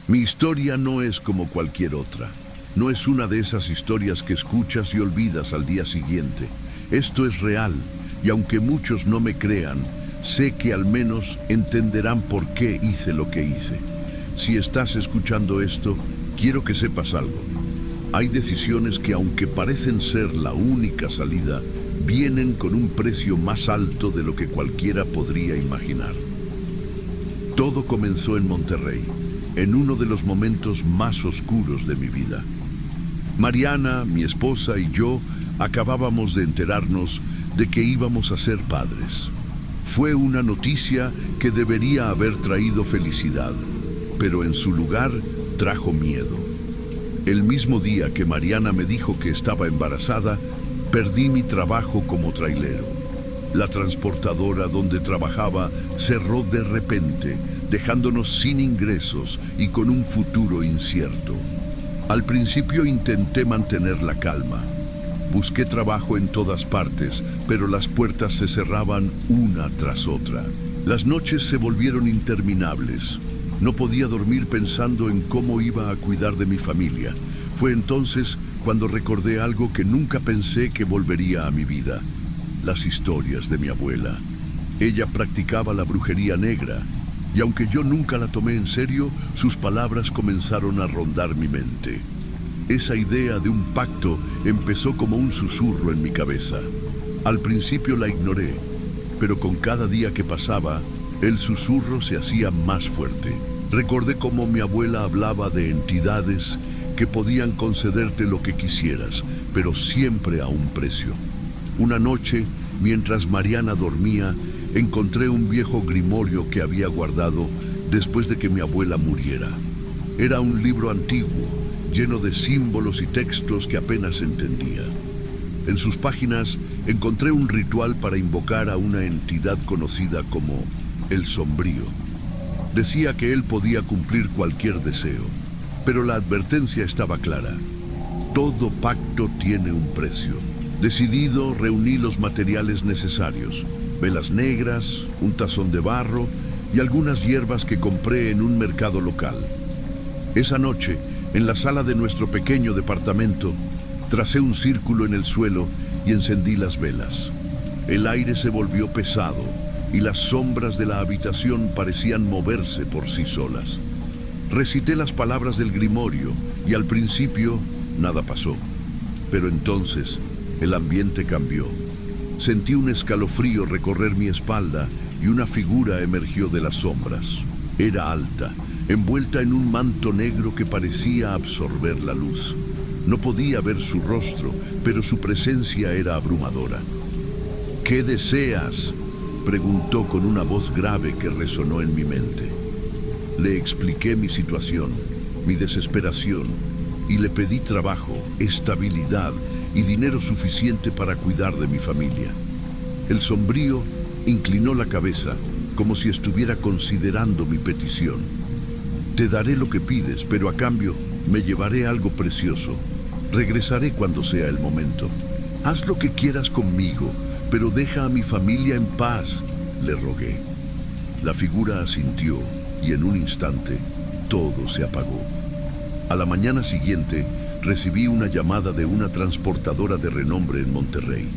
Mi historia no es como cualquier otra. No es una de esas historias que escuchas y olvidas al día siguiente. Esto es real, y aunque muchos no me crean, sé que al menos entenderán por qué hice lo que hice. Si estás escuchando esto, quiero que sepas algo. Hay decisiones que, aunque parecen ser la única salida, vienen con un precio más alto de lo que cualquiera podría imaginar. Todo comenzó en Monterrey, en uno de los momentos más oscuros de mi vida. Mariana, mi esposa y yo acabábamos de enterarnos de que íbamos a ser padres. Fue una noticia que debería haber traído felicidad, pero en su lugar trajo miedo. El mismo día que Mariana me dijo que estaba embarazada, perdí mi trabajo como trailero. La transportadora donde trabajaba cerró de repente, dejándonos sin ingresos y con un futuro incierto. Al principio intenté mantener la calma. Busqué trabajo en todas partes, pero las puertas se cerraban una tras otra. Las noches se volvieron interminables. No podía dormir pensando en cómo iba a cuidar de mi familia. Fue entonces cuando recordé algo que nunca pensé que volvería a mi vida: las historias de mi abuela. Ella practicaba la brujería negra, y aunque yo nunca la tomé en serio, sus palabras comenzaron a rondar mi mente. Esa idea de un pacto empezó como un susurro en mi cabeza. Al principio la ignoré, pero con cada día que pasaba, el susurro se hacía más fuerte. Recordé cómo mi abuela hablaba de entidades que podían concederte lo que quisieras, pero siempre a un precio. Una noche, mientras Mariana dormía, encontré un viejo grimorio que había guardado después de que mi abuela muriera. Era un libro antiguo, lleno de símbolos y textos que apenas entendía. En sus páginas encontré un ritual para invocar a una entidad conocida como el Sombrío. Decía que él podía cumplir cualquier deseo, pero la advertencia estaba clara: todo pacto tiene un precio. Decidido, reuní los materiales necesarios: velas negras, un tazón de barro y algunas hierbas que compré en un mercado local. Esa noche, en la sala de nuestro pequeño departamento, tracé un círculo en el suelo y encendí las velas. El aire se volvió pesado y las sombras de la habitación parecían moverse por sí solas. Recité las palabras del grimorio y al principio nada pasó. Pero entonces el ambiente cambió. Sentí un escalofrío recorrer mi espalda y una figura emergió de las sombras. Era alta, envuelta en un manto negro que parecía absorber la luz. No podía ver su rostro, pero su presencia era abrumadora. ¿Qué deseas?, preguntó con una voz grave que resonó en mi mente. Le expliqué mi situación, mi desesperación, y le pedí trabajo, estabilidad y dinero suficiente para cuidar de mi familia. El Sombrío inclinó la cabeza, como si estuviera considerando mi petición. Te daré lo que pides, pero a cambio me llevaré algo precioso. Regresaré cuando sea el momento. Haz lo que quieras conmigo, pero deja a mi familia en paz, le rogué. La figura asintió y en un instante todo se apagó. A la mañana siguiente recibí una llamada de una transportadora de renombre en Monterrey.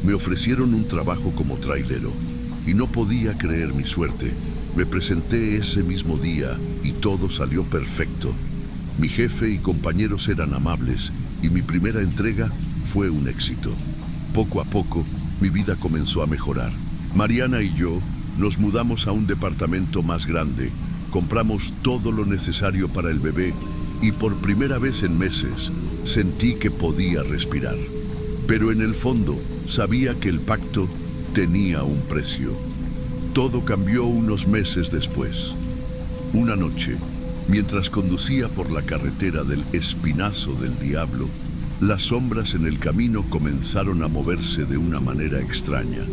Me ofrecieron un trabajo como trailero y no podía creer mi suerte. Me presenté ese mismo día y todo salió perfecto. Mi jefe y compañeros eran amables y mi primera entrega fue un éxito. Poco a poco, mi vida comenzó a mejorar. Mariana y yo nos mudamos a un departamento más grande, compramos todo lo necesario para el bebé y por primera vez en meses sentí que podía respirar. Pero en el fondo sabía que el pacto tenía un precio. Todo cambió unos meses después. Una noche, mientras conducía por la carretera del Espinazo del Diablo, las sombras en el camino comenzaron a moverse de una manera extraña.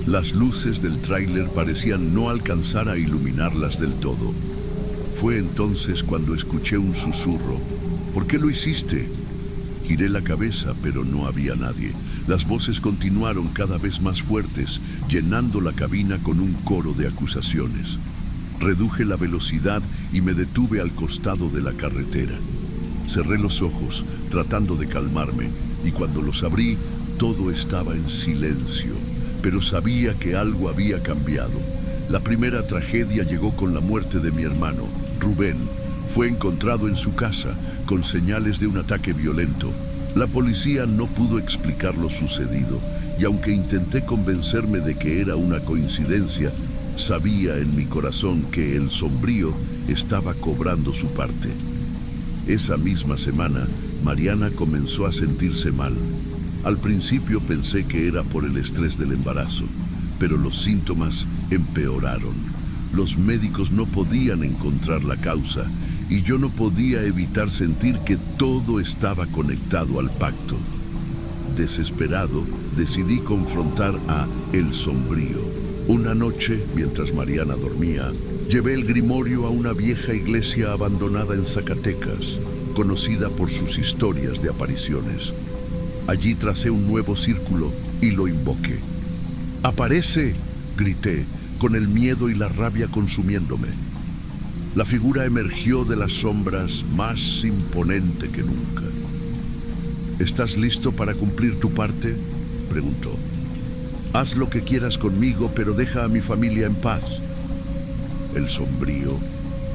Las luces del tráiler parecían no alcanzar a iluminarlas del todo. Fue entonces cuando escuché un susurro. ¿Por qué lo hiciste? Giré la cabeza, pero no había nadie. Las voces continuaron cada vez más fuertes, llenando la cabina con un coro de acusaciones. Reduje la velocidad y me detuve al costado de la carretera. Cerré los ojos, tratando de calmarme, y cuando los abrí, todo estaba en silencio, pero sabía que algo había cambiado. La primera tragedia llegó con la muerte de mi hermano, Rubén. Fue encontrado en su casa, con señales de un ataque violento. La policía no pudo explicar lo sucedido, y aunque intenté convencerme de que era una coincidencia, sabía en mi corazón que el sombrío estaba cobrando su parte. Esa misma semana, Mariana comenzó a sentirse mal. Al principio pensé que era por el estrés del embarazo, pero los síntomas empeoraron. Los médicos no podían encontrar la causa, y yo no podía evitar sentir que todo estaba conectado al pacto. Desesperado, decidí confrontar a El Sombrío. Una noche, mientras Mariana dormía, llevé el grimorio a una vieja iglesia abandonada en Zacatecas, conocida por sus historias de apariciones. Allí tracé un nuevo círculo y lo invoqué. ¡Aparece!, grité, con el miedo y la rabia consumiéndome. La figura emergió de las sombras más imponente que nunca. ¿Estás listo para cumplir tu parte?, preguntó. Haz lo que quieras conmigo, pero deja a mi familia en paz. El Sombrío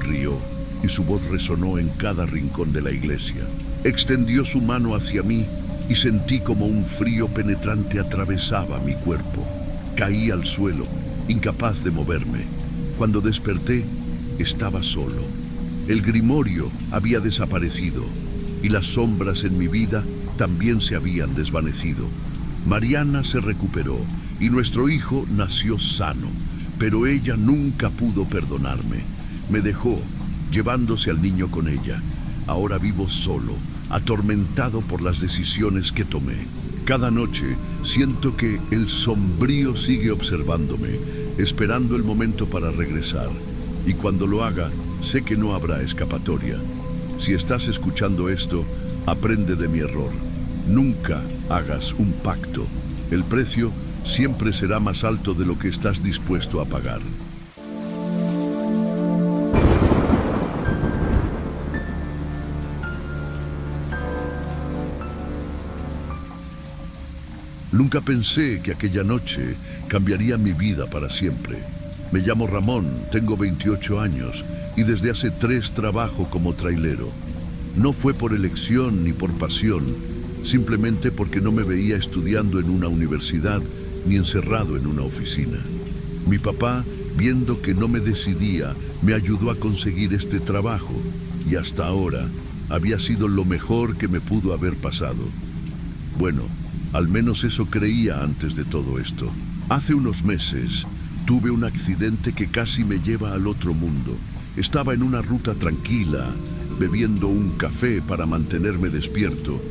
rió y su voz resonó en cada rincón de la iglesia. Extendió su mano hacia mí y sentí como un frío penetrante atravesaba mi cuerpo. Caí al suelo, incapaz de moverme. Cuando desperté, estaba solo. El grimorio había desaparecido y las sombras en mi vida también se habían desvanecido. Mariana se recuperó y nuestro hijo nació sano, pero ella nunca pudo perdonarme. Me dejó, llevándose al niño con ella. Ahora vivo solo, atormentado por las decisiones que tomé. Cada noche siento que el Sombrío sigue observándome, esperando el momento para regresar. Y cuando lo haga, sé que no habrá escapatoria. Si estás escuchando esto, aprende de mi error. Nunca hagas un pacto. El precio siempre será más alto de lo que estás dispuesto a pagar. Nunca pensé que aquella noche cambiaría mi vida para siempre. Me llamo Ramón, tengo 28 años y desde hace 3 trabajo como trailero. No fue por elección ni por pasión, simplemente porque no me veía estudiando en una universidad ni encerrado en una oficina. Mi papá, viendo que no me decidía, me ayudó a conseguir este trabajo y hasta ahora había sido lo mejor que me pudo haber pasado. Bueno, al menos eso creía antes de todo esto. Hace unos meses tuve un accidente que casi me lleva al otro mundo. Estaba en una ruta tranquila, bebiendo un café para mantenerme despierto,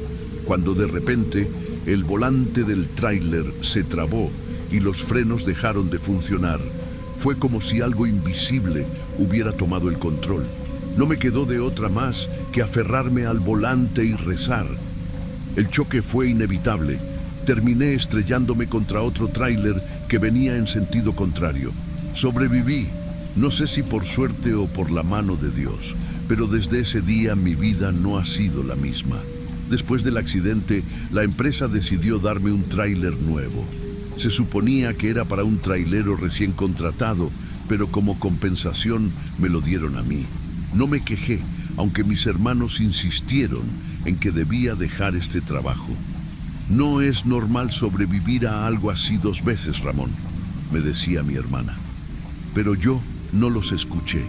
cuando de repente el volante del tráiler se trabó y los frenos dejaron de funcionar. Fue como si algo invisible hubiera tomado el control. No me quedó de otra más que aferrarme al volante y rezar. El choque fue inevitable. Terminé estrellándome contra otro tráiler que venía en sentido contrario. Sobreviví, no sé si por suerte o por la mano de Dios, pero desde ese día mi vida no ha sido la misma. Después del accidente, la empresa decidió darme un tráiler nuevo. Se suponía que era para un trailero recién contratado, pero como compensación me lo dieron a mí. No me quejé, aunque mis hermanos insistieron en que debía dejar este trabajo. No es normal sobrevivir a algo así 2 veces, Ramón, me decía mi hermana. Pero yo no los escuché.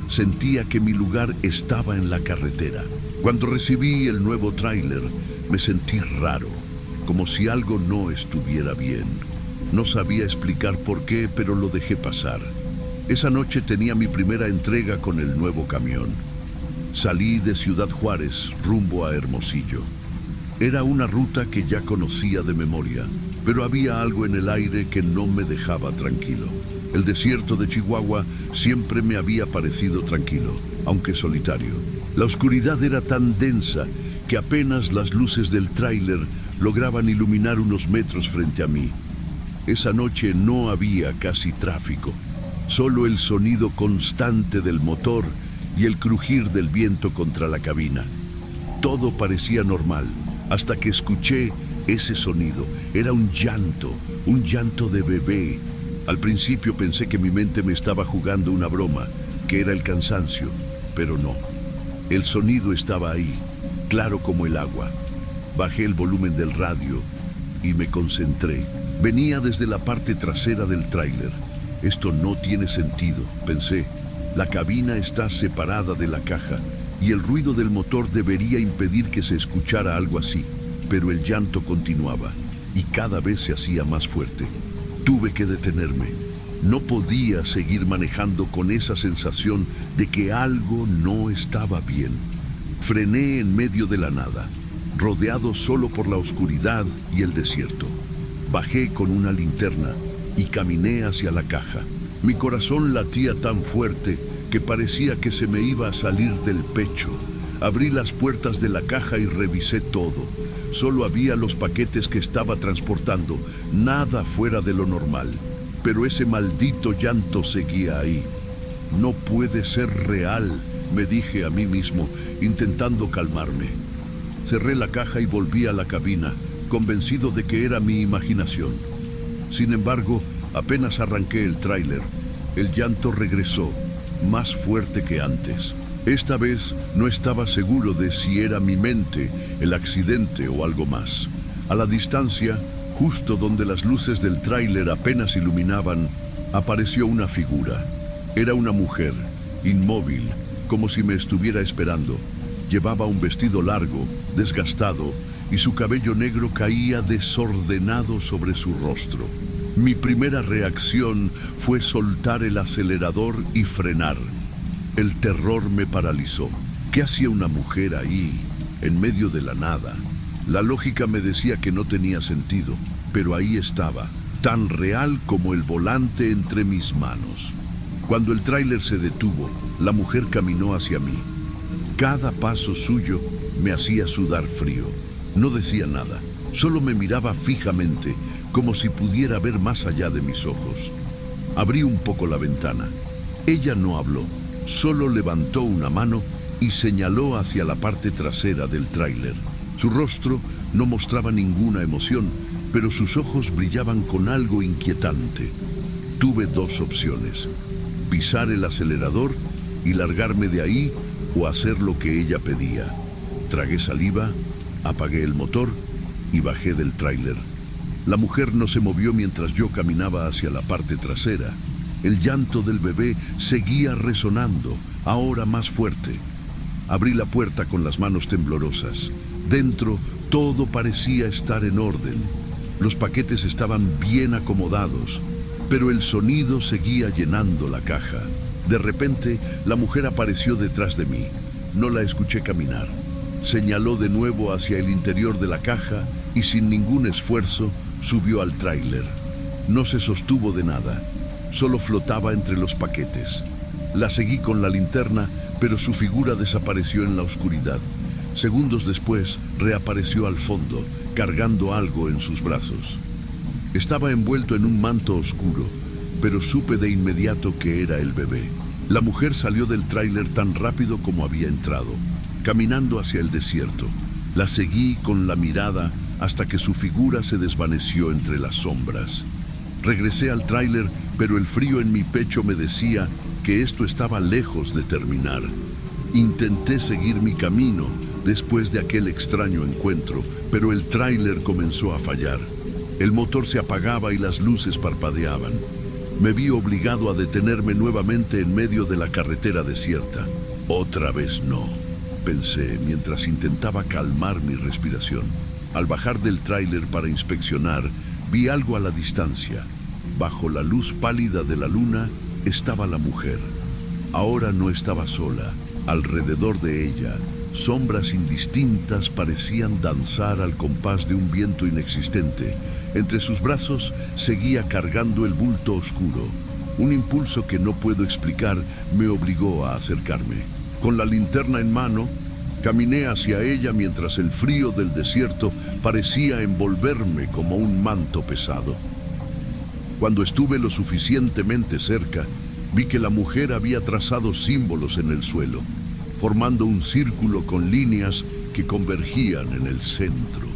Sentía que mi lugar estaba en la carretera. Cuando recibí el nuevo tráiler, me sentí raro, como si algo no estuviera bien. No sabía explicar por qué, pero lo dejé pasar. Esa noche tenía mi primera entrega con el nuevo camión. Salí de Ciudad Juárez rumbo a Hermosillo. Era una ruta que ya conocía de memoria, pero había algo en el aire que no me dejaba tranquilo. El desierto de Chihuahua siempre me había parecido tranquilo, aunque solitario. La oscuridad era tan densa que apenas las luces del tráiler lograban iluminar unos metros frente a mí. Esa noche no había casi tráfico. solo el sonido constante del motor y el crujir del viento contra la cabina. Todo parecía normal, hasta que escuché ese sonido. Era un llanto de bebé. Al principio pensé que mi mente me estaba jugando una broma, que era el cansancio, pero no. El sonido estaba ahí, claro como el agua. Bajé el volumen del radio y me concentré. Venía desde la parte trasera del tráiler. Esto no tiene sentido, pensé. La cabina está separada de la caja y el ruido del motor debería impedir que se escuchara algo así. Pero el llanto continuaba y cada vez se hacía más fuerte. Tuve que detenerme. No podía seguir manejando con esa sensación de que algo no estaba bien. Frené en medio de la nada, rodeado solo por la oscuridad y el desierto. Bajé con una linterna y caminé hacia la caja. Mi corazón latía tan fuerte que parecía que se me iba a salir del pecho. Abrí las puertas de la caja y revisé todo. Solo había los paquetes que estaba transportando, nada fuera de lo normal. Pero ese maldito llanto seguía ahí. No puede ser real, me dije a mí mismo, intentando calmarme. Cerré la caja y volví a la cabina, convencido de que era mi imaginación. Sin embargo, apenas arranqué el tráiler, el llanto regresó, más fuerte que antes. Esta vez no estaba seguro de si era mi mente, el accidente o algo más. A la distancia, justo donde las luces del tráiler apenas iluminaban, apareció una figura. Era una mujer, inmóvil, como si me estuviera esperando. Llevaba un vestido largo, desgastado, y su cabello negro caía desordenado sobre su rostro. Mi primera reacción fue soltar el acelerador y frenar. El terror me paralizó. ¿Qué hacía una mujer ahí, en medio de la nada? La lógica me decía que no tenía sentido, pero ahí estaba, tan real como el volante entre mis manos. Cuando el tráiler se detuvo, la mujer caminó hacia mí. Cada paso suyo me hacía sudar frío. No decía nada, solo me miraba fijamente, como si pudiera ver más allá de mis ojos. Abrí un poco la ventana. Ella no habló, solo levantó una mano y señaló hacia la parte trasera del tráiler. Su rostro no mostraba ninguna emoción, pero sus ojos brillaban con algo inquietante. Tuve dos opciones: pisar el acelerador y largarme de ahí, o hacer lo que ella pedía. Tragué saliva, apagué el motor y bajé del tráiler. La mujer no se movió mientras yo caminaba hacia la parte trasera. El llanto del bebé seguía resonando, ahora más fuerte. Abrí la puerta con las manos temblorosas. Dentro todo parecía estar en orden. Los paquetes estaban bien acomodados, pero el sonido seguía llenando la caja. De repente, la mujer apareció detrás de mí. No la escuché caminar. Señaló de nuevo hacia el interior de la caja y sin ningún esfuerzo subió al tráiler. No se sostuvo de nada, solo flotaba entre los paquetes. La seguí con la linterna, pero su figura desapareció en la oscuridad. Segundos después, reapareció al fondo, cargando algo en sus brazos. Estaba envuelto en un manto oscuro, pero supe de inmediato que era el bebé. La mujer salió del tráiler tan rápido como había entrado, caminando hacia el desierto. La seguí con la mirada hasta que su figura se desvaneció entre las sombras. Regresé al tráiler, pero el frío en mi pecho me decía que esto estaba lejos de terminar. Intenté seguir mi camino después de aquel extraño encuentro, pero el tráiler comenzó a fallar. El motor se apagaba y las luces parpadeaban. Me vi obligado a detenerme nuevamente en medio de la carretera desierta. Otra vez no, pensé mientras intentaba calmar mi respiración. Al bajar del tráiler para inspeccionar, vi algo a la distancia. Bajo la luz pálida de la luna estaba la mujer. Ahora no estaba sola. Alrededor de ella, sombras indistintas parecían danzar al compás de un viento inexistente. Entre sus brazos seguía cargando el bulto oscuro. Un impulso que no puedo explicar me obligó a acercarme. Con la linterna en mano, caminé hacia ella mientras el frío del desierto parecía envolverme como un manto pesado. Cuando estuve lo suficientemente cerca, Vi que la mujer había trazado símbolos en el suelo, formando un círculo con líneas que convergían en el centro.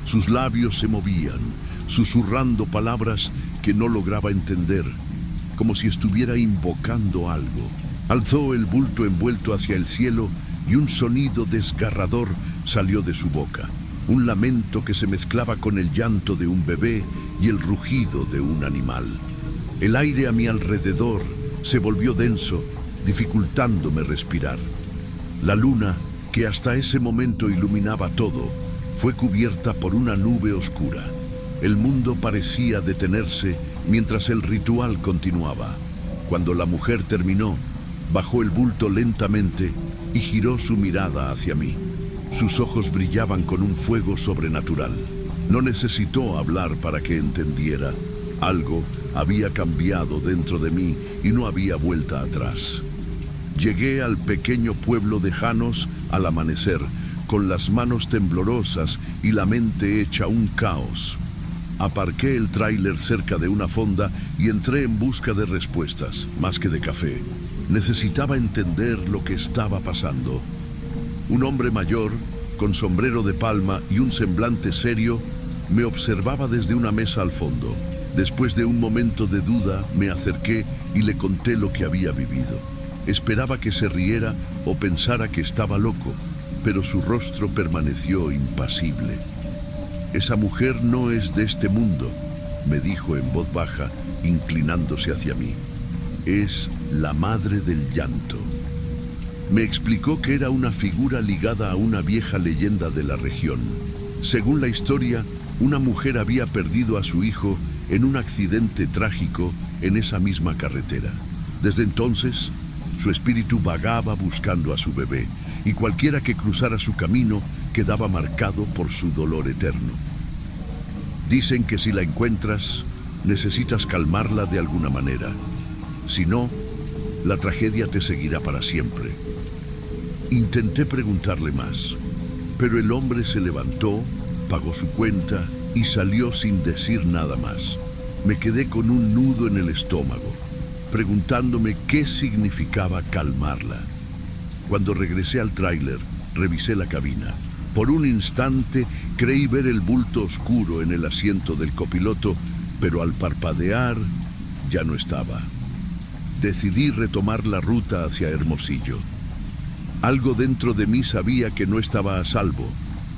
Sus labios se movían, susurrando palabras que no lograba entender, como si estuviera invocando algo. Alzó el bulto envuelto hacia el cielo y un sonido desgarrador salió de su boca. Un lamento que se mezclaba con el llanto de un bebé y el rugido de un animal. El aire a mi alrededor se volvió denso, dificultándome respirar. La luna, que hasta ese momento iluminaba todo, fue cubierta por una nube oscura. El mundo parecía detenerse mientras el ritual continuaba. Cuando la mujer terminó, bajó el bulto lentamente y giró su mirada hacia mí. Sus ojos brillaban con un fuego sobrenatural. No necesitó hablar para que entendiera. Algo había cambiado dentro de mí y no había vuelta atrás. Llegué al pequeño pueblo de Janos al amanecer, con las manos temblorosas y la mente hecha un caos. Aparqué el tráiler cerca de una fonda y entré en busca de respuestas, más que de café. Necesitaba entender lo que estaba pasando. Un hombre mayor, con sombrero de palma y un semblante serio, me observaba desde una mesa al fondo. Después de un momento de duda, me acerqué y le conté lo que había vivido. Esperaba que se riera o pensara que estaba loco, pero su rostro permaneció impasible. «Esa mujer no es de este mundo», me dijo en voz baja, inclinándose hacia mí. «Es la madre del llanto». Me explicó que era una figura ligada a una vieja leyenda de la región. Según la historia, una mujer había perdido a su hijo en un accidente trágico en esa misma carretera. Desde entonces, su espíritu vagaba buscando a su bebé, y cualquiera que cruzara su camino quedaba marcado por su dolor eterno. Dicen que si la encuentras, necesitas calmarla de alguna manera. Si no, la tragedia te seguirá para siempre. Intenté preguntarle más, pero el hombre se levantó, pagó su cuenta y salió sin decir nada más. Me quedé con un nudo en el estómago, preguntándome qué significaba calmarla. Cuando regresé al tráiler, revisé la cabina. Por un instante creí ver el bulto oscuro en el asiento del copiloto, pero al parpadear ya no estaba. Decidí retomar la ruta hacia Hermosillo. Algo dentro de mí sabía que no estaba a salvo,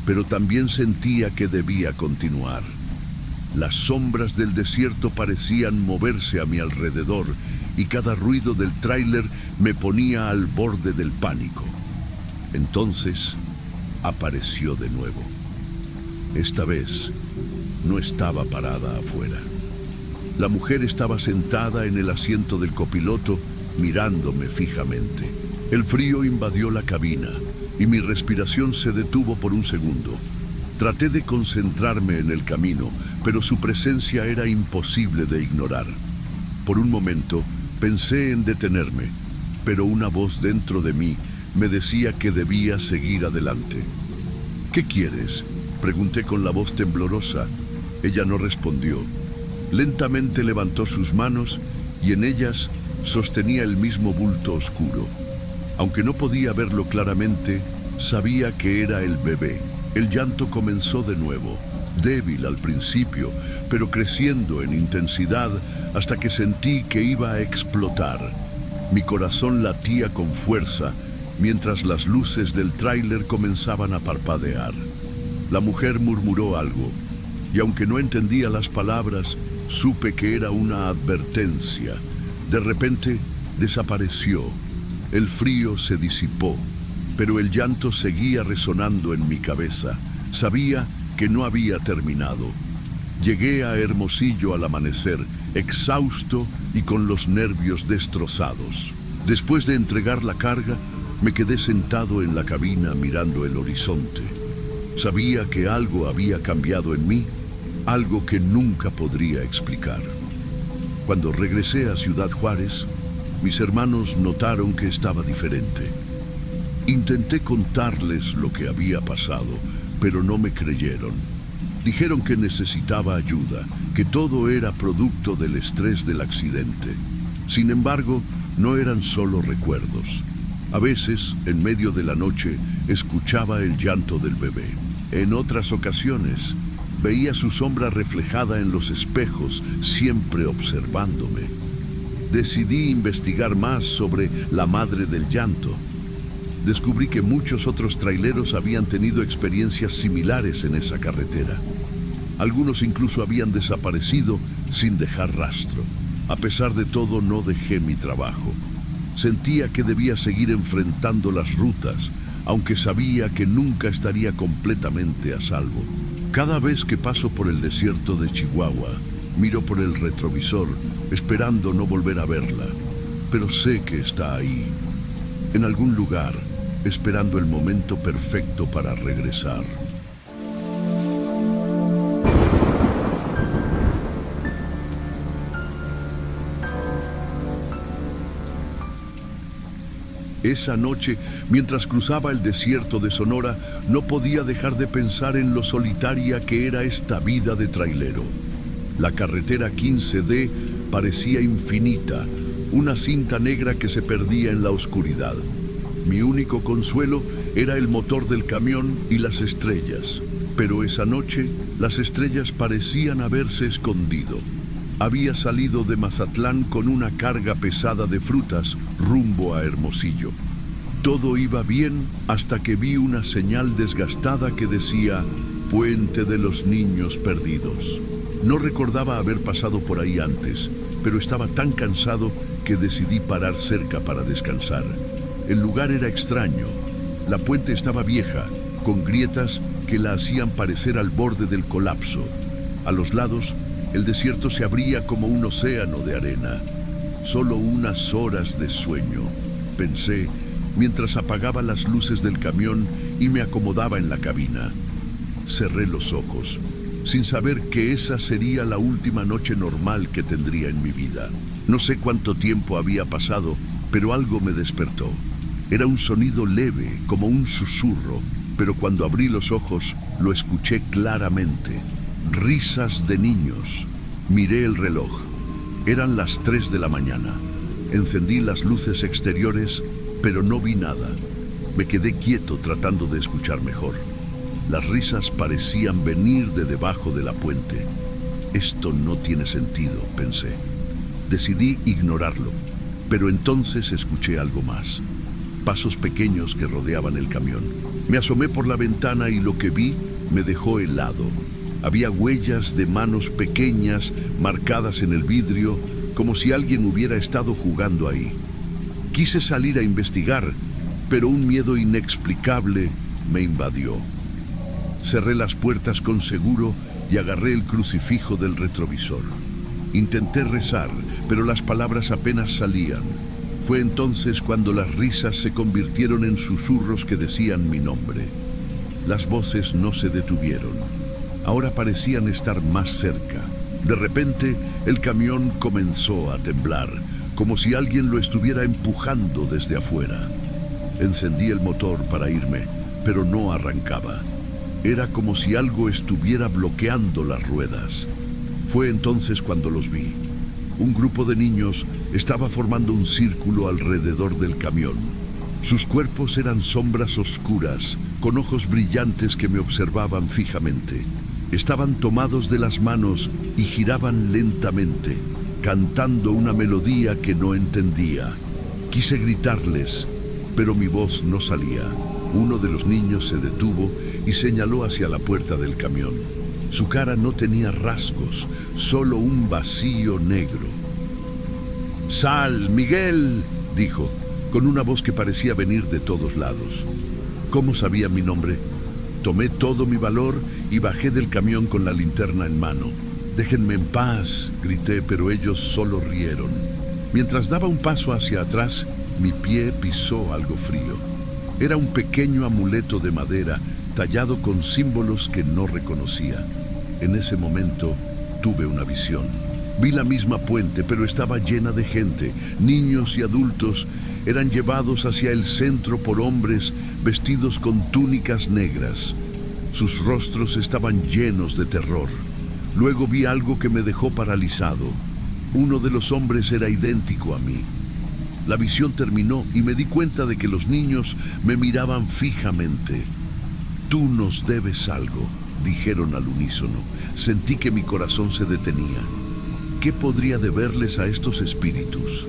pero también sentía que debía continuar. Las sombras del desierto parecían moverse a mi alrededor y cada ruido del tráiler me ponía al borde del pánico. Entonces apareció de nuevo. Esta vez no estaba parada afuera. La mujer estaba sentada en el asiento del copiloto, mirándome fijamente. El frío invadió la cabina y mi respiración se detuvo por un segundo. Traté de concentrarme en el camino, pero su presencia era imposible de ignorar. Por un momento pensé en detenerme, pero una voz dentro de mí me decía que debía seguir adelante. «¿Qué quieres?», pregunté con la voz temblorosa. Ella no respondió. Lentamente levantó sus manos y en ellas sostenía el mismo bulto oscuro. Aunque no podía verlo claramente, sabía que era el bebé. El llanto comenzó de nuevo, débil al principio, pero creciendo en intensidad hasta que sentí que iba a explotar. Mi corazón latía con fuerza mientras las luces del tráiler comenzaban a parpadear. La mujer murmuró algo, y aunque no entendía las palabras, supe que era una advertencia. De repente desapareció. El frío se disipó, pero el llanto seguía resonando en mi cabeza. Sabía que no había terminado. Llegué a Hermosillo al amanecer, exhausto y con los nervios destrozados. Después de entregar la carga, me quedé sentado en la cabina mirando el horizonte. Sabía que algo había cambiado en mí, algo que nunca podría explicar. Cuando regresé a Ciudad Juárez, mis hermanos notaron que estaba diferente. Intenté contarles lo que había pasado, pero no me creyeron. Dijeron que necesitaba ayuda, que todo era producto del estrés del accidente. Sin embargo, No eran solo recuerdos. A veces, en medio de la noche, escuchaba el llanto del bebé. En otras ocasiones, veía su sombra reflejada en los espejos, siempre observándome. Decidí investigar más sobre la madre del llanto. Descubrí que muchos otros traileros habían tenido experiencias similares en esa carretera. Algunos incluso habían desaparecido sin dejar rastro. A pesar de todo, no dejé mi trabajo. Sentía que debía seguir enfrentando las rutas, aunque sabía que nunca estaría completamente a salvo. Cada vez que paso por el desierto de Chihuahua, miro por el retrovisor, esperando no volver a verla. Pero sé que está ahí, en algún lugar, esperando el momento perfecto para regresar. Esa noche, mientras cruzaba el desierto de Sonora, no podía dejar de pensar en lo solitaria que era esta vida de trailero. La carretera 15D parecía infinita, una cinta negra que se perdía en la oscuridad. Mi único consuelo era el motor del camión y las estrellas. Pero esa noche, las estrellas parecían haberse escondido. Había salido de Mazatlán con una carga pesada de frutas rumbo a Hermosillo. Todo iba bien hasta que vi una señal desgastada que decía Puente de los Niños Perdidos. No recordaba haber pasado por ahí antes, pero estaba tan cansado que decidí parar cerca para descansar. El lugar era extraño. La puente estaba vieja, con grietas que la hacían parecer al borde del colapso. A los lados, el desierto se abría como un océano de arena. Solo unas horas de sueño, pensé, mientras apagaba las luces del camión y me acomodaba en la cabina. Cerré los ojos, sin saber que esa sería la última noche normal que tendría en mi vida. No sé cuánto tiempo había pasado, pero algo me despertó. Era un sonido leve, como un susurro, pero cuando abrí los ojos, lo escuché claramente. Risas de niños. Miré el reloj. Eran las 3 de la mañana. Encendí las luces exteriores, pero no vi nada. Me quedé quieto tratando de escuchar mejor. Las risas parecían venir de debajo de la puente. Esto no tiene sentido, pensé. Decidí ignorarlo, pero entonces escuché algo más. Pasos pequeños que rodeaban el camión. Me asomé por la ventana y lo que vi me dejó helado. Había huellas de manos pequeñas marcadas en el vidrio, como si alguien hubiera estado jugando ahí. Quise salir a investigar, pero un miedo inexplicable me invadió. Cerré las puertas con seguro y agarré el crucifijo del retrovisor. Intenté rezar, pero las palabras apenas salían. Fue entonces cuando las risas se convirtieron en susurros que decían mi nombre. Las voces no se detuvieron. Ahora parecían estar más cerca. De repente, el camión comenzó a temblar, como si alguien lo estuviera empujando desde afuera. Encendí el motor para irme, pero no arrancaba. Era como si algo estuviera bloqueando las ruedas. Fue entonces cuando los vi. Un grupo de niños estaba formando un círculo alrededor del camión. Sus cuerpos eran sombras oscuras, con ojos brillantes que me observaban fijamente. Estaban tomados de las manos y giraban lentamente, cantando una melodía que no entendía. Quise gritarles, pero mi voz no salía. Uno de los niños se detuvo y señaló hacia la puerta del camión. Su cara no tenía rasgos, solo un vacío negro. «¡Sal, Miguel!», dijo, con una voz que parecía venir de todos lados. ¿Cómo sabía mi nombre? Tomé todo mi valor y bajé del camión con la linterna en mano. «Déjenme en paz», grité, pero ellos solo rieron. Mientras daba un paso hacia atrás, mi pie pisó algo frío. Era un pequeño amuleto de madera tallado con símbolos que no reconocía. En ese momento tuve una visión. Vi la misma puente, pero estaba llena de gente. Niños y adultos eran llevados hacia el centro por hombres vestidos con túnicas negras. Sus rostros estaban llenos de terror. Luego vi algo que me dejó paralizado. Uno de los hombres era idéntico a mí. La visión terminó y me di cuenta de que los niños me miraban fijamente. «Tú nos debes algo», dijeron al unísono. Sentí que mi corazón se detenía. ¿Qué podría deberles a estos espíritus?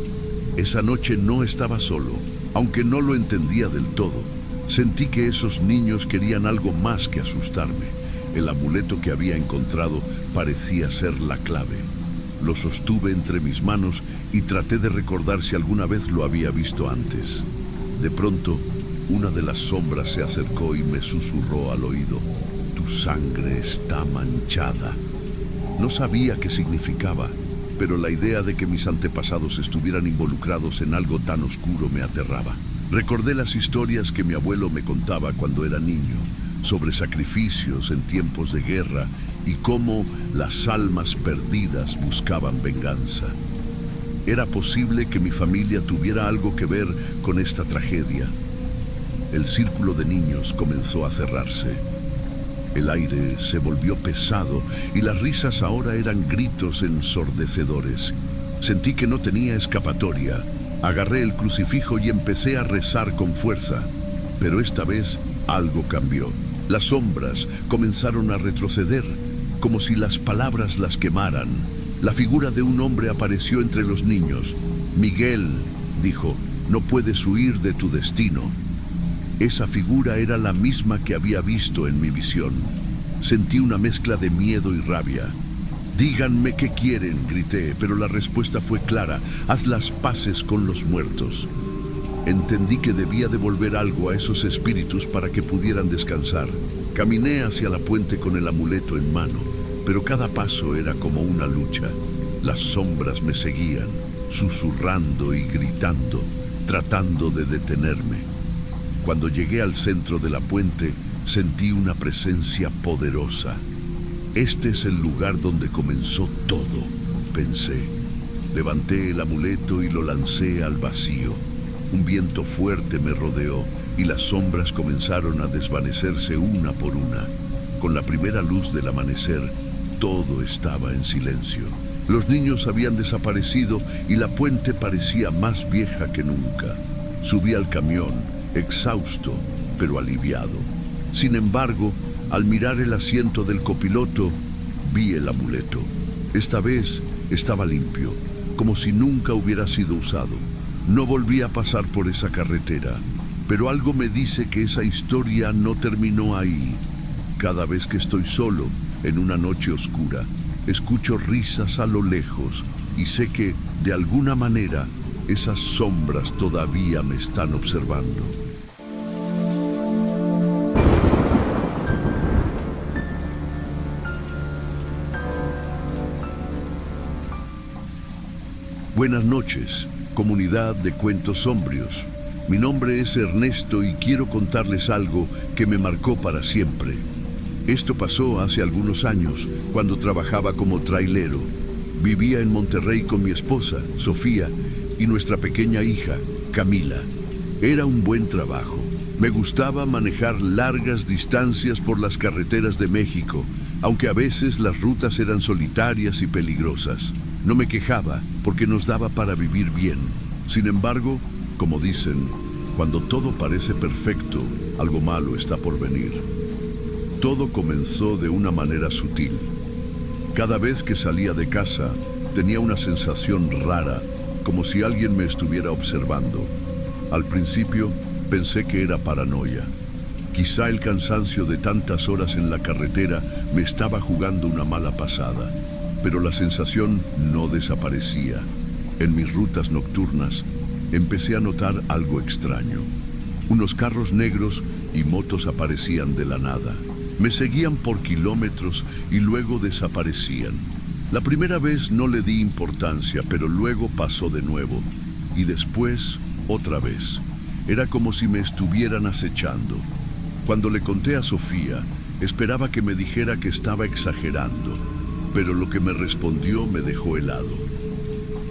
Esa noche no estaba solo, aunque no lo entendía del todo. Sentí que esos niños querían algo más que asustarme. El amuleto que había encontrado parecía ser la clave. Lo sostuve entre mis manos y traté de recordar si alguna vez lo había visto antes. De pronto, una de las sombras se acercó y me susurró al oído: «Tu sangre está manchada». No sabía qué significaba, pero la idea de que mis antepasados estuvieran involucrados en algo tan oscuro me aterraba. Recordé las historias que mi abuelo me contaba cuando era niño, sobre sacrificios en tiempos de guerra y cómo las almas perdidas buscaban venganza. ¿Era posible que mi familia tuviera algo que ver con esta tragedia? El círculo de niños comenzó a cerrarse. El aire se volvió pesado y las risas ahora eran gritos ensordecedores. Sentí que no tenía escapatoria. Agarré el crucifijo y empecé a rezar con fuerza. Pero esta vez algo cambió. Las sombras comenzaron a retroceder, como si las palabras las quemaran. La figura de un hombre apareció entre los niños. «Miguel», dijo, «no puedes huir de tu destino». Esa figura era la misma que había visto en mi visión. Sentí una mezcla de miedo y rabia. «Díganme qué quieren», grité, pero la respuesta fue clara: «Haz las paces con los muertos». Entendí que debía devolver algo a esos espíritus para que pudieran descansar. Caminé hacia la puente con el amuleto en mano, pero cada paso era como una lucha. Las sombras me seguían, susurrando y gritando, tratando de detenerme. Cuando llegué al centro de la puente, sentí una presencia poderosa. «Este es el lugar donde comenzó todo», pensé. Levanté el amuleto y lo lancé al vacío. Un viento fuerte me rodeó y las sombras comenzaron a desvanecerse una por una. Con la primera luz del amanecer, todo estaba en silencio. Los niños habían desaparecido y la puente parecía más vieja que nunca. Subí al camión, exhausto, pero aliviado. Sin embargo, al mirar el asiento del copiloto, vi el amuleto. Esta vez estaba limpio, como si nunca hubiera sido usado. No volví a pasar por esa carretera, pero algo me dice que esa historia no terminó ahí. Cada vez que estoy solo, en una noche oscura, escucho risas a lo lejos y sé que, de alguna manera, esas sombras todavía me están observando. Buenas noches, comunidad de cuentos sombrios. Mi nombre es Ernesto y quiero contarles algo que me marcó para siempre. Esto pasó hace algunos años, cuando trabajaba como trailero. Vivía en Monterrey con mi esposa, Sofía, y nuestra pequeña hija, Camila. Era un buen trabajo. Me gustaba manejar largas distancias por las carreteras de México, aunque a veces las rutas eran solitarias y peligrosas. No me quejaba porque nos daba para vivir bien. Sin embargo, como dicen, cuando todo parece perfecto, algo malo está por venir. Todo comenzó de una manera sutil. Cada vez que salía de casa, tenía una sensación rara, como si alguien me estuviera observando. Al principio, pensé que era paranoia. Quizá el cansancio de tantas horas en la carretera me estaba jugando una mala pasada. Pero la sensación no desaparecía. En mis rutas nocturnas, empecé a notar algo extraño. Unos carros negros y motos aparecían de la nada. Me seguían por kilómetros y luego desaparecían. La primera vez no le di importancia, pero luego pasó de nuevo. Y después, otra vez. Era como si me estuvieran acechando. Cuando le conté a Sofía, esperaba que me dijera que estaba exagerando. Pero lo que me respondió me dejó helado.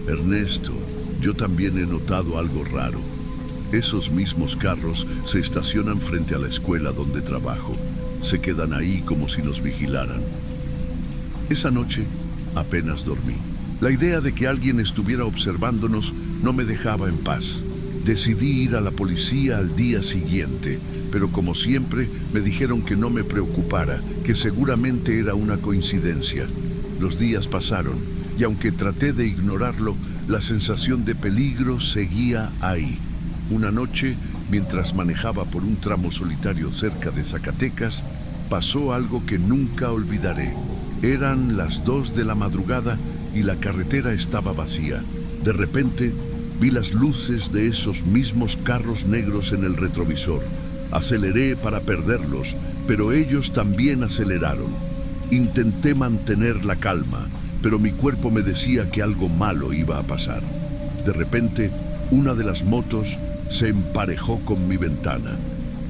«Ernesto, yo también he notado algo raro. Esos mismos carros se estacionan frente a la escuela donde trabajo. Se quedan ahí como si nos vigilaran». Esa noche apenas dormí. La idea de que alguien estuviera observándonos no me dejaba en paz. Decidí ir a la policía al día siguiente, pero como siempre me dijeron que no me preocupara, que seguramente era una coincidencia. Los días pasaron y aunque traté de ignorarlo, la sensación de peligro seguía ahí. Una noche, mientras manejaba por un tramo solitario cerca de Zacatecas, pasó algo que nunca olvidaré. Eran las 2 de la madrugada y la carretera estaba vacía. De repente, vi las luces de esos mismos carros negros en el retrovisor. Aceleré para perderlos, pero ellos también aceleraron. Intenté mantener la calma, pero mi cuerpo me decía que algo malo iba a pasar. De repente, una de las motos se emparejó con mi ventana.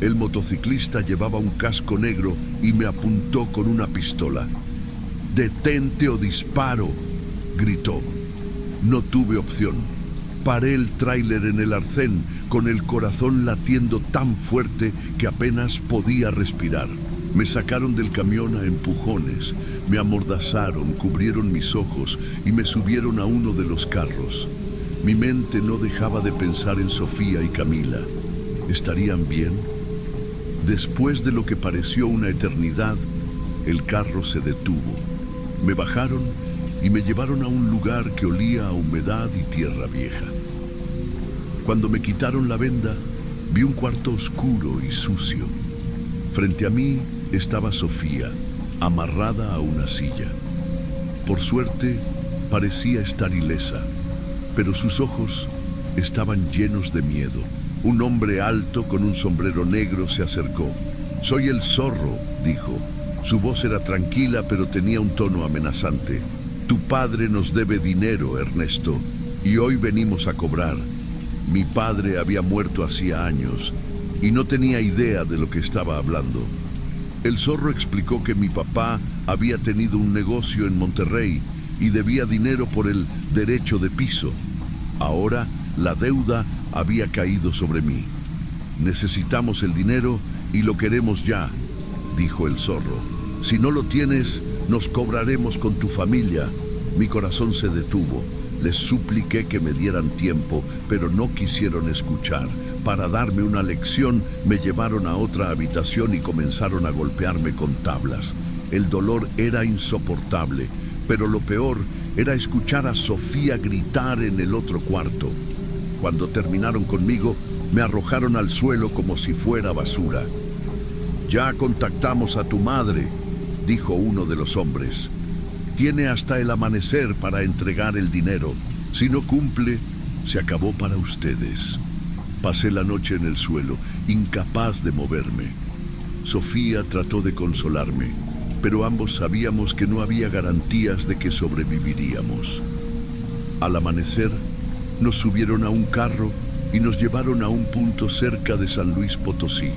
El motociclista llevaba un casco negro y me apuntó con una pistola. «¡Detente o disparo!», gritó. No tuve opción. Paré el tráiler en el arcén, con el corazón latiendo tan fuerte que apenas podía respirar. Me sacaron del camión a empujones, me amordazaron, cubrieron mis ojos y me subieron a uno de los carros. Mi mente no dejaba de pensar en Sofía y Camila. ¿Estarían bien? Después de lo que pareció una eternidad, el carro se detuvo. Me bajaron y me llevaron a un lugar que olía a humedad y tierra vieja. Cuando me quitaron la venda, vi un cuarto oscuro y sucio. Frente a mí estaba Sofía, amarrada a una silla. Por suerte, parecía estar ilesa, pero sus ojos estaban llenos de miedo. Un hombre alto con un sombrero negro se acercó. «Soy el Zorro», dijo. Su voz era tranquila, pero tenía un tono amenazante. «Tu padre nos debe dinero, Ernesto, y hoy venimos a cobrar. Mi padre había muerto hacía años y no tenía idea de lo que estaba hablando». El Zorro explicó que mi papá había tenido un negocio en Monterrey y debía dinero por el derecho de piso. Ahora la deuda había caído sobre mí. «Necesitamos el dinero y lo queremos ya», dijo el Zorro. «Si no lo tienes, nos cobraremos con tu familia». Mi corazón se detuvo. Les supliqué que me dieran tiempo, pero no quisieron escuchar. Para darme una lección, me llevaron a otra habitación y comenzaron a golpearme con tablas. El dolor era insoportable, pero lo peor era escuchar a Sofía gritar en el otro cuarto. Cuando terminaron conmigo, me arrojaron al suelo como si fuera basura. «Ya contactamos a tu madre», dijo uno de los hombres. «Tiene hasta el amanecer para entregar el dinero. Si no cumple, se acabó para ustedes». Pasé la noche en el suelo, incapaz de moverme. Sofía trató de consolarme, pero ambos sabíamos que no había garantías de que sobreviviríamos. Al amanecer, nos subieron a un carro y nos llevaron a un punto cerca de San Luis Potosí.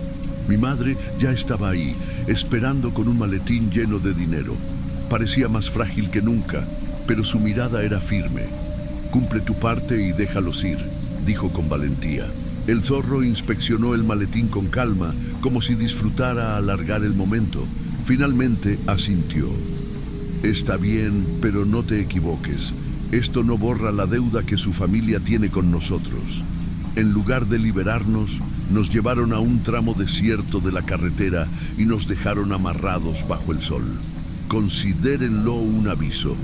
Mi madre ya estaba ahí, esperando con un maletín lleno de dinero. Parecía más frágil que nunca, pero su mirada era firme. «Cumple tu parte y déjalos ir», dijo con valentía. El Zorro inspeccionó el maletín con calma, como si disfrutara alargar el momento. Finalmente asintió. «Está bien, pero no te equivoques. Esto no borra la deuda que su familia tiene con nosotros». En lugar de liberarnos, nos llevaron a un tramo desierto de la carretera y nos dejaron amarrados bajo el sol. «Considérenlo un aviso»,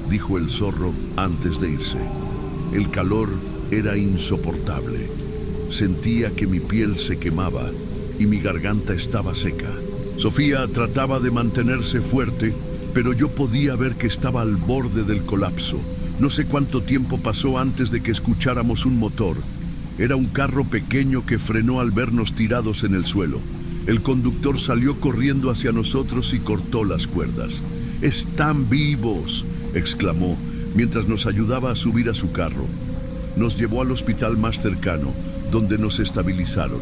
dijo el Zorro antes de irse. El calor era insoportable. Sentía que mi piel se quemaba y mi garganta estaba seca. Sofía trataba de mantenerse fuerte, pero yo podía ver que estaba al borde del colapso. No sé cuánto tiempo pasó antes de que escucháramos un motor. Era un carro pequeño que frenó al vernos tirados en el suelo. El conductor salió corriendo hacia nosotros y cortó las cuerdas. «¡Están vivos!», exclamó, mientras nos ayudaba a subir a su carro. Nos llevó al hospital más cercano, donde nos estabilizaron.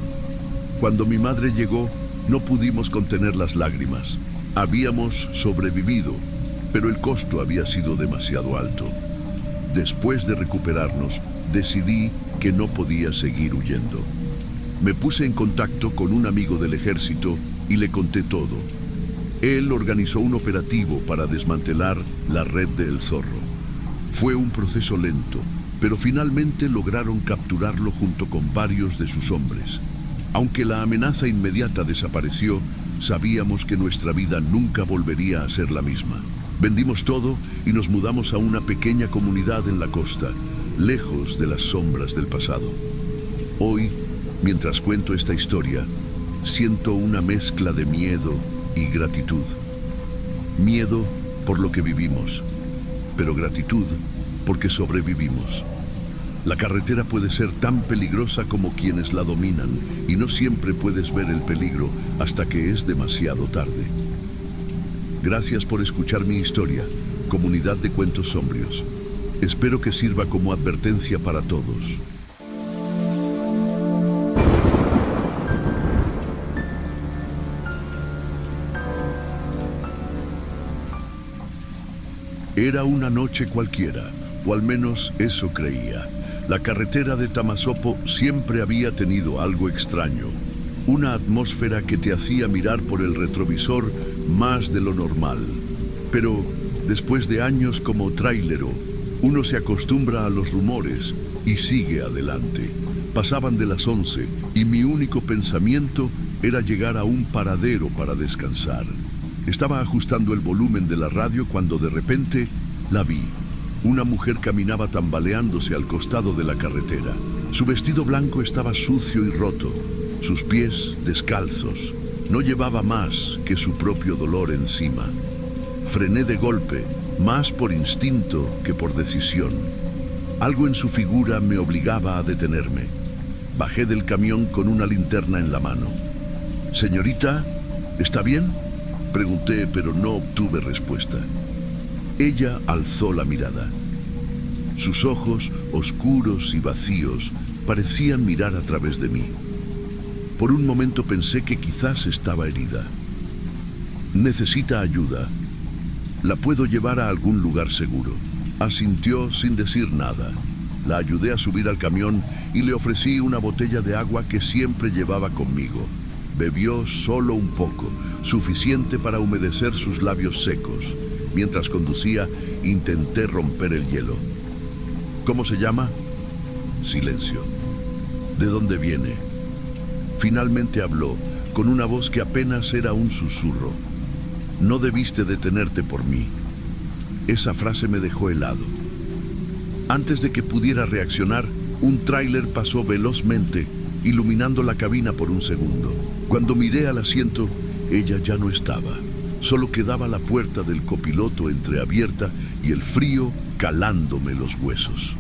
Cuando mi madre llegó, no pudimos contener las lágrimas. Habíamos sobrevivido, pero el costo había sido demasiado alto. Después de recuperarnos, decidí que no podía seguir huyendo. Me puse en contacto con un amigo del ejército y le conté todo. Él organizó un operativo para desmantelar la red del Zorro. Fue un proceso lento, pero finalmente lograron capturarlo junto con varios de sus hombres. Aunque la amenaza inmediata desapareció, sabíamos que nuestra vida nunca volvería a ser la misma. Vendimos todo y nos mudamos a una pequeña comunidad en la costa, lejos de las sombras del pasado. Hoy, mientras cuento esta historia, siento una mezcla de miedo y gratitud. Miedo por lo que vivimos, pero gratitud porque sobrevivimos. La carretera puede ser tan peligrosa como quienes la dominan, y no siempre puedes ver el peligro hasta que es demasiado tarde. Gracias por escuchar mi historia, comunidad de cuentos sombrios. Espero que sirva como advertencia para todos. Era una noche cualquiera, o al menos eso creía. La carretera de Tamasopo siempre había tenido algo extraño, una atmósfera que te hacía mirar por el retrovisor más de lo normal. Pero después de años como trailero, uno se acostumbra a los rumores y sigue adelante. Pasaban de las 11 y mi único pensamiento era llegar a un paradero para descansar. Estaba ajustando el volumen de la radio cuando de repente la vi. Una mujer caminaba tambaleándose al costado de la carretera. Su vestido blanco estaba sucio y roto, sus pies descalzos. No llevaba más que su propio dolor encima. Frené de golpe, más por instinto que por decisión. Algo en su figura me obligaba a detenerme. Bajé del camión con una linterna en la mano. «Señorita, ¿está bien?», pregunté, pero no obtuve respuesta. Ella alzó la mirada. Sus ojos, oscuros y vacíos, parecían mirar a través de mí. Por un momento pensé que quizás estaba herida. «Necesita ayuda. La puedo llevar a algún lugar seguro». Asintió sin decir nada. La ayudé a subir al camión y le ofrecí una botella de agua que siempre llevaba conmigo. Bebió solo un poco, suficiente para humedecer sus labios secos. Mientras conducía, intenté romper el hielo. «¿Cómo se llama?». Silencio. «¿De dónde viene?». Finalmente habló, con una voz que apenas era un susurro. «No debiste detenerte por mí». Esa frase me dejó helado. Antes de que pudiera reaccionar, un tráiler pasó velozmente, iluminando la cabina por un segundo. Cuando miré al asiento, ella ya no estaba. Solo quedaba la puerta del copiloto entreabierta y el frío calándome los huesos.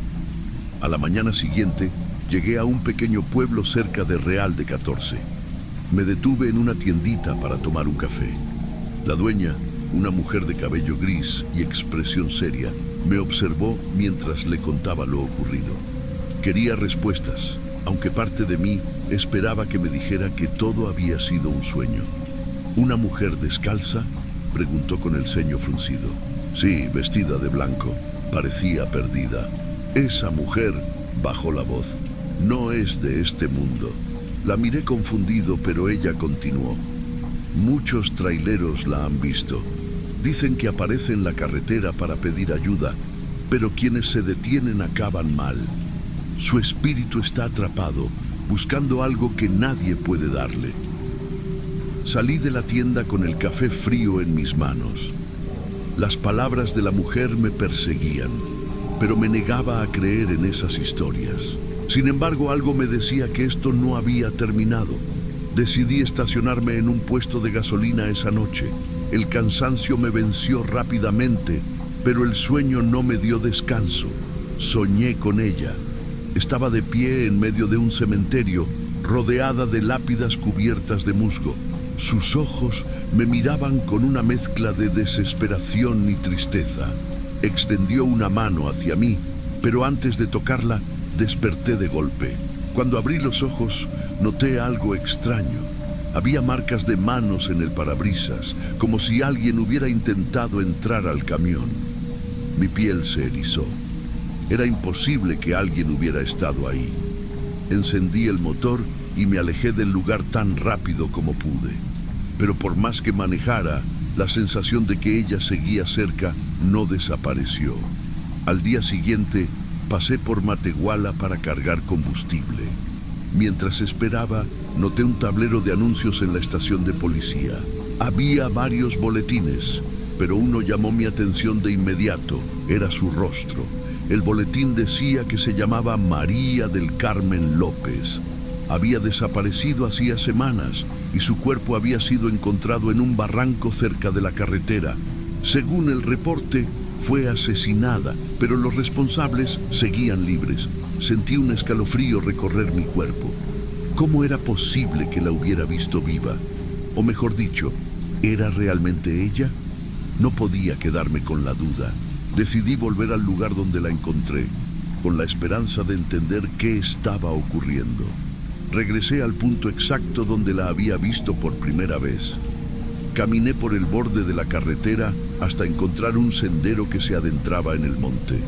A la mañana siguiente, llegué a un pequeño pueblo cerca de Real de 14. Me detuve en una tiendita para tomar un café. La dueña, una mujer de cabello gris y expresión seria, me observó mientras le contaba lo ocurrido. Quería respuestas, aunque parte de mí esperaba que me dijera que todo había sido un sueño. «¿Una mujer descalza?», preguntó con el ceño fruncido. «Sí, vestida de blanco. Parecía perdida». «Esa mujer», bajó la voz, «no es de este mundo». La miré confundido, pero ella continuó. «Muchos traileros la han visto. Dicen que aparece en la carretera para pedir ayuda, pero quienes se detienen acaban mal. Su espíritu está atrapado, buscando algo que nadie puede darle». Salí de la tienda con el café frío en mis manos. Las palabras de la mujer me perseguían, pero me negaba a creer en esas historias. Sin embargo, algo me decía que esto no había terminado. Decidí estacionarme en un puesto de gasolina esa noche. El cansancio me venció rápidamente, pero el sueño no me dio descanso. Soñé con ella. Estaba de pie en medio de un cementerio, rodeada de lápidas cubiertas de musgo. Sus ojos me miraban con una mezcla de desesperación y tristeza. Extendió una mano hacia mí, pero antes de tocarla, desperté de golpe. Cuando abrí los ojos, noté algo extraño. Había marcas de manos en el parabrisas, como si alguien hubiera intentado entrar al camión. Mi piel se erizó. Era imposible que alguien hubiera estado ahí. Encendí el motor y me alejé del lugar tan rápido como pude. Pero por más que manejara, la sensación de que ella seguía cerca no desapareció. Al día siguiente, Pasé por Matehuala para cargar combustible. Mientras esperaba, noté un tablero de anuncios en la estación de policía. Había varios boletines, pero uno llamó mi atención de inmediato. Era su rostro. El boletín decía que se llamaba María del Carmen López. Había desaparecido hacía semanas y su cuerpo había sido encontrado en un barranco cerca de la carretera. Según el reporte, fue asesinada, pero los responsables seguían libres. Sentí un escalofrío recorrer mi cuerpo. ¿Cómo era posible que la hubiera visto viva? O mejor dicho, ¿era realmente ella? No podía quedarme con la duda. Decidí volver al lugar donde la encontré, con la esperanza de entender qué estaba ocurriendo. Regresé al punto exacto donde la había visto por primera vez. Caminé por el borde de la carretera hasta encontrar un sendero que se adentraba en el monte.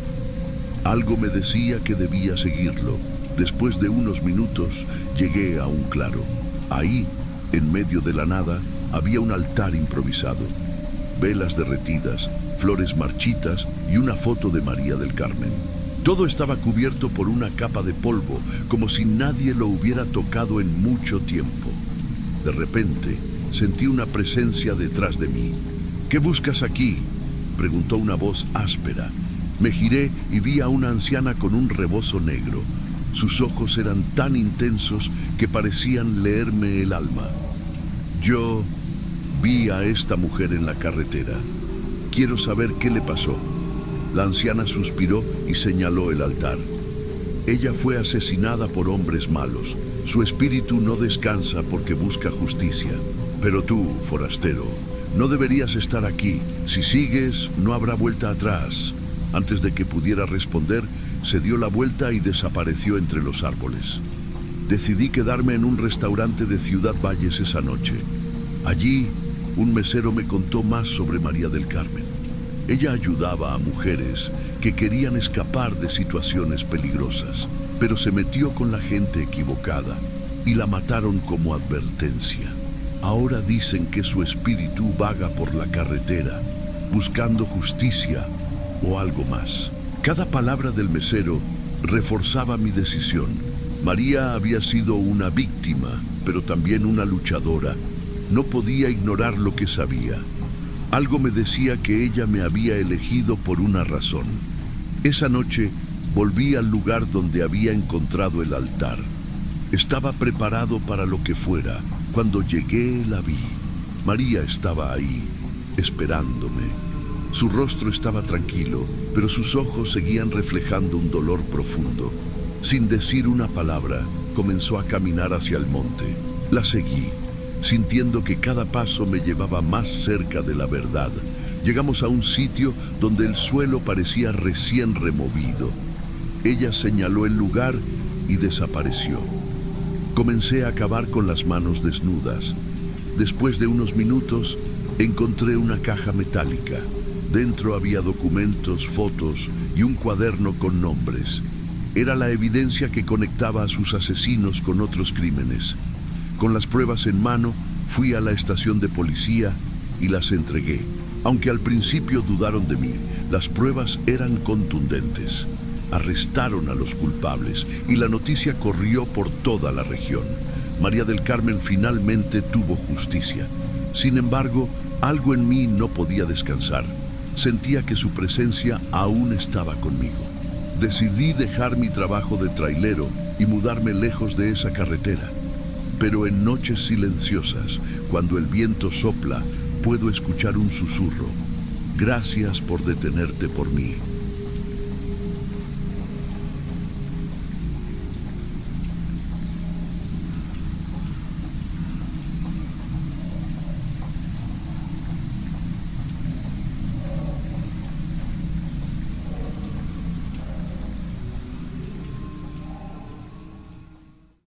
Algo me decía que debía seguirlo. Después de unos minutos, llegué a un claro. Ahí, en medio de la nada, había un altar improvisado. Velas derretidas, flores marchitas y una foto de María del Carmen. Todo estaba cubierto por una capa de polvo, como si nadie lo hubiera tocado en mucho tiempo. De repente, sentí una presencia detrás de mí. ¿Qué buscas aquí?, preguntó una voz áspera. Me giré y vi a una anciana con un rebozo negro. Sus ojos eran tan intensos que parecían leerme el alma. Yo vi a esta mujer en la carretera. Quiero saber qué le pasó. La anciana suspiró y señaló el altar. Ella fue asesinada por hombres malos. Su espíritu no descansa porque busca justicia. Pero tú, forastero, no deberías estar aquí. Si sigues, no habrá vuelta atrás. Antes de que pudiera responder, se dio la vuelta y desapareció entre los árboles. Decidí quedarme en un restaurante de Ciudad Valles esa noche. Allí, un mesero me contó más sobre María del Carmen. Ella ayudaba a mujeres que querían escapar de situaciones peligrosas, pero se metió con la gente equivocada y la mataron como advertencia. Ahora dicen que su espíritu vaga por la carretera, buscando justicia o algo más. Cada palabra del mesero reforzaba mi decisión. María había sido una víctima, pero también una luchadora. No podía ignorar lo que sabía. Algo me decía que ella me había elegido por una razón. Esa noche volví al lugar donde había encontrado el altar. Estaba preparado para lo que fuera. Cuando llegué, la vi. María estaba ahí, esperándome. Su rostro estaba tranquilo, pero sus ojos seguían reflejando un dolor profundo. Sin decir una palabra, comenzó a caminar hacia el monte. La seguí, sintiendo que cada paso me llevaba más cerca de la verdad. Llegamos a un sitio donde el suelo parecía recién removido. Ella señaló el lugar y desapareció. Comencé a cavar con las manos desnudas. Después de unos minutos, encontré una caja metálica. Dentro había documentos, fotos y un cuaderno con nombres. Era la evidencia que conectaba a sus asesinos con otros crímenes. Con las pruebas en mano, fui a la estación de policía y las entregué. Aunque al principio dudaron de mí, las pruebas eran contundentes. Arrestaron a los culpables y la noticia corrió por toda la región. María del Carmen finalmente tuvo justicia. Sin embargo, algo en mí no podía descansar. Sentía que su presencia aún estaba conmigo. Decidí dejar mi trabajo de trailero y mudarme lejos de esa carretera. Pero en noches silenciosas, cuando el viento sopla, puedo escuchar un susurro. Gracias por detenerte por mí.